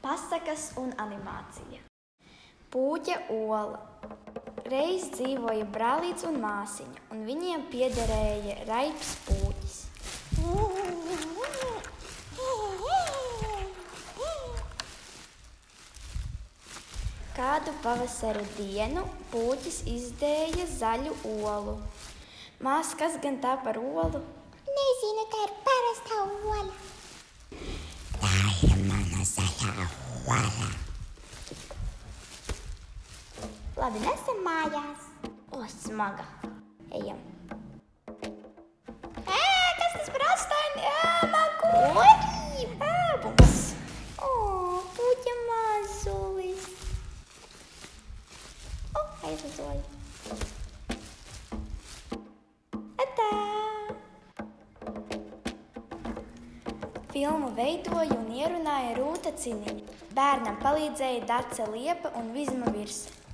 Pasakas un animācija. Pūķa Ola. Reiz dzīvoja brālīts un māsiņa, un viņiem piederēja Raips Pūķis. Kādu pavasara dienu Pūķis izdēja zaļu olu. Mās, kas gan tā par olu? Nezinu, tā ir parasta ola. Tā ir mana zaļā ola. Labi, nesam mājās. O, smaga. Ejam. Kas tas par astaini? Maku. Bums. O, Pūķa mazulis. O, aizlidoju. Atā. Filmu veidoja un ierunāja Rūta Ciniņa. Bērnam palīdzēja Dace Liepa un Vizma Virsa.